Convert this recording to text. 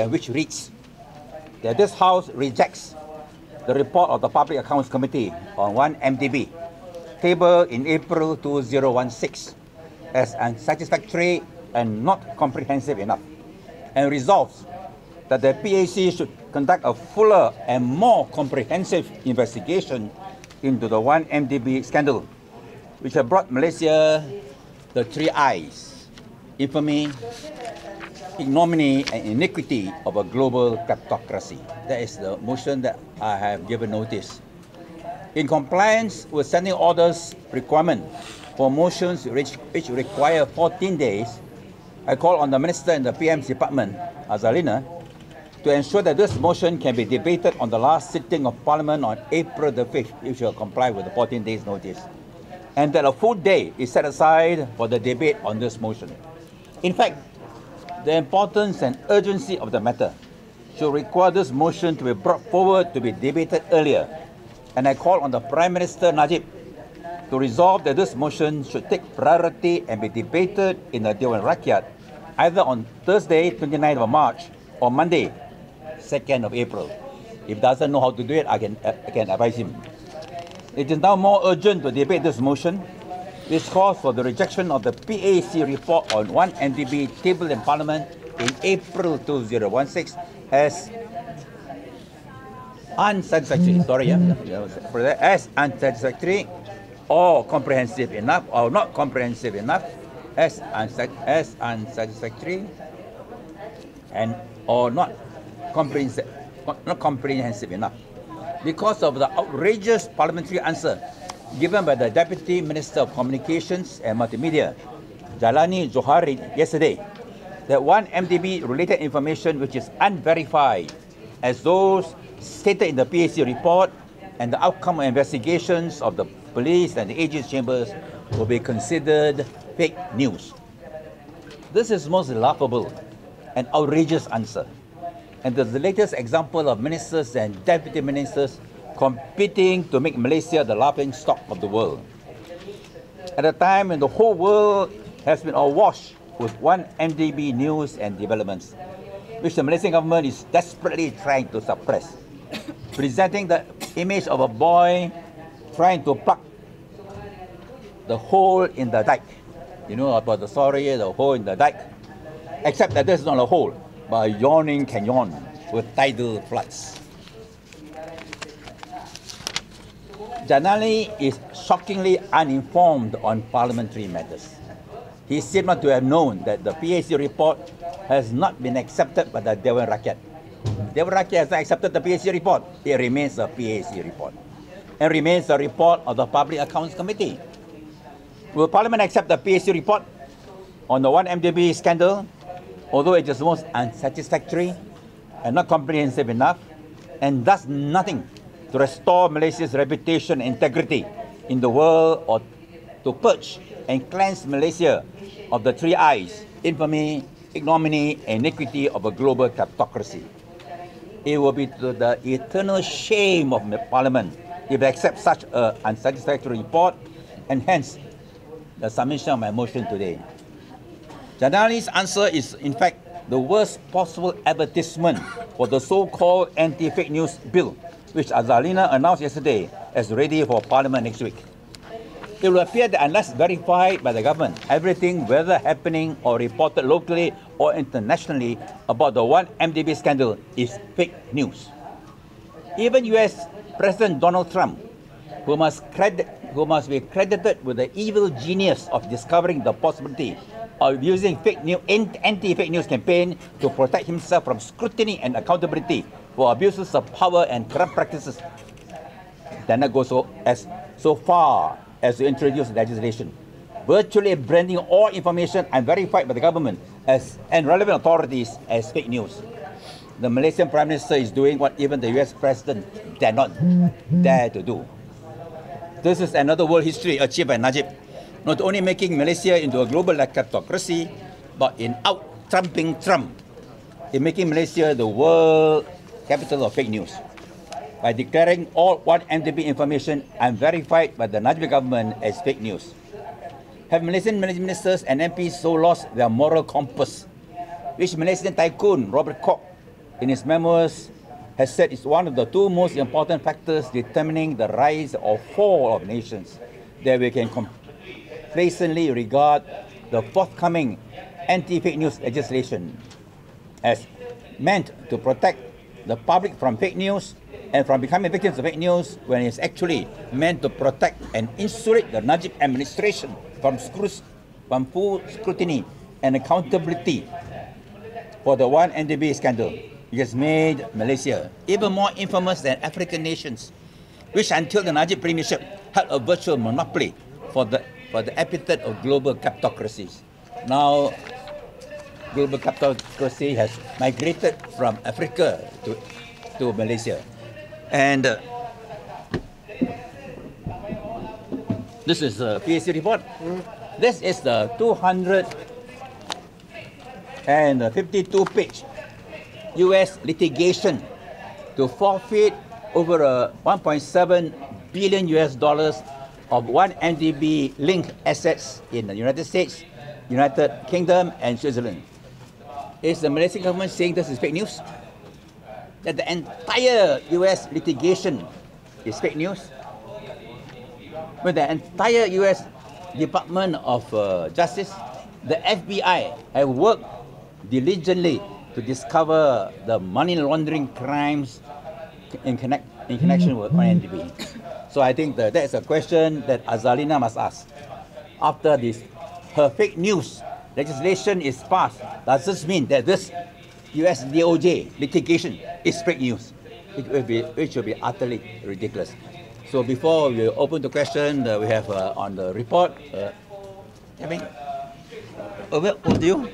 and which reads that this House rejects the report of the Public Accounts Committee on 1MDB, tabled in April 2016, as unsatisfactory and not comprehensive enough, and resolves that the PAC should conduct a fuller and more comprehensive investigation into the 1MDB scandal, which have brought Malaysia the three I's: infamy, ignominy, and iniquity of a global kleptocracy. That is the motion that I have given notice. In compliance with standing orders requirement for motions which require 14 days, I call on the Minister in the PM's department, Azalina, to ensure that this motion can be debated on the last sitting of Parliament on April the 5th, which will comply with the 14 days notice, and that a full day is set aside for the debate on this motion. In fact, the importance and urgency of the matter should require this motion to be brought forward to be debated earlier, and I call on the Prime Minister Najib to resolve that this motion should take priority and be debated in the Dewan Rakyat either on Thursday, 29th of March, or Monday, 2nd of April. If he doesn't know how to do it, I can advise him. It is now more urgent to debate this motion, which calls for the rejection of the PAC report on 1MDB tabled in Parliament in April 2016 as unsatisfactory. As unsatisfactory or comprehensive enough, or not comprehensive enough, as unsatisfactory and or not comprehensive enough, because of the outrageous parliamentary answer given by the Deputy Minister of Communications and Multimedia, Jalani Johari, yesterday, that 1MDB related information which is unverified as those stated in the PAC report and the outcome of investigations of the police and the AG's chambers will be considered fake news. This is most laughable and outrageous answer, and the latest example of ministers and deputy ministers competing to make Malaysia the laughing stock of the world. At a time when the whole world has been awash with 1MDB news and developments, which the Malaysian government is desperately trying to suppress, presenting the image of a boy trying to plug the hole in the dike. You know about the story, the hole in the dike? Except that this is not a hole, but a yawning canyon with tidal floods. Janali is shockingly uninformed on parliamentary matters. He seemed not to have known that the PAC report has not been accepted by the Dewan Rakyat. Dewan Rakyat has not accepted the PAC report. It remains a PAC report and remains a report of the Public Accounts Committee. Will Parliament accept the PAC report on the 1MDB scandal, although it is most unsatisfactory and not comprehensive enough, and does nothing to restore Malaysia's reputation and integrity in the world, or to purge and cleanse Malaysia of the three I's: infamy, ignominy, and iniquity of a global kleptocracy? It will be to the eternal shame of Parliament if it accepts such an unsatisfactory report, and hence the submission of my motion today. Janali's answer is, in fact, the worst possible advertisement for the so-called anti-fake news bill, which Azalina announced yesterday as ready for Parliament next week. It will appear that unless verified by the government, everything, whether happening or reported locally or internationally about the 1MDB scandal, is fake news. Even US President Donald Trump, who must be credited with the evil genius of discovering the possibility of using anti-fake news campaign to protect himself from scrutiny and accountability for abuses of power and corrupt practices, did not go so far as to introduce legislation virtually branding all information unverified by the government and relevant authorities as fake news. The Malaysian Prime Minister is doing what even the US President dare not dare to do. This is another world history achieved by Najib, not only making Malaysia into a global kleptocracy, but in out-trumping Trump, in making Malaysia the world capital of fake news, by declaring all 1MDB information unverified by the Najib government as fake news. Have Malaysian ministers and MPs so lost their moral compass, which Malaysian tycoon Robert Koch in his memoirs, has said it's one of the two most important factors determining the rise or fall of nations, that we can complacently regard the forthcoming anti-fake news legislation as meant to protect the public from fake news and from becoming victims of fake news, when it's actually meant to protect and insulate the Najib administration from full scrutiny and accountability for the 1MDB scandal, which has made Malaysia even more infamous than African nations, which until the Najib premiership had a virtual monopoly for the epithet of global kleptocracies. Now, global kleptocracy has migrated from Africa to Malaysia. And this is the PAC report. This is the 252-page US litigation to forfeit over 1.7 billion US dollars of 1MDB linked assets in the United States, United Kingdom, and Switzerland. Is the Malaysian government saying this is fake news? That the entire US litigation is fake news? When the entire US Department of Justice, the FBI, have worked diligently to discover the money laundering crimes in connection with 1MDB. So I think that is a question that Azalina must ask. After this, her fake news legislation is passed, does this mean that this US DOJ litigation is fake news? It will be utterly ridiculous. So before we open the question, we have on the report, Kevin, over to you.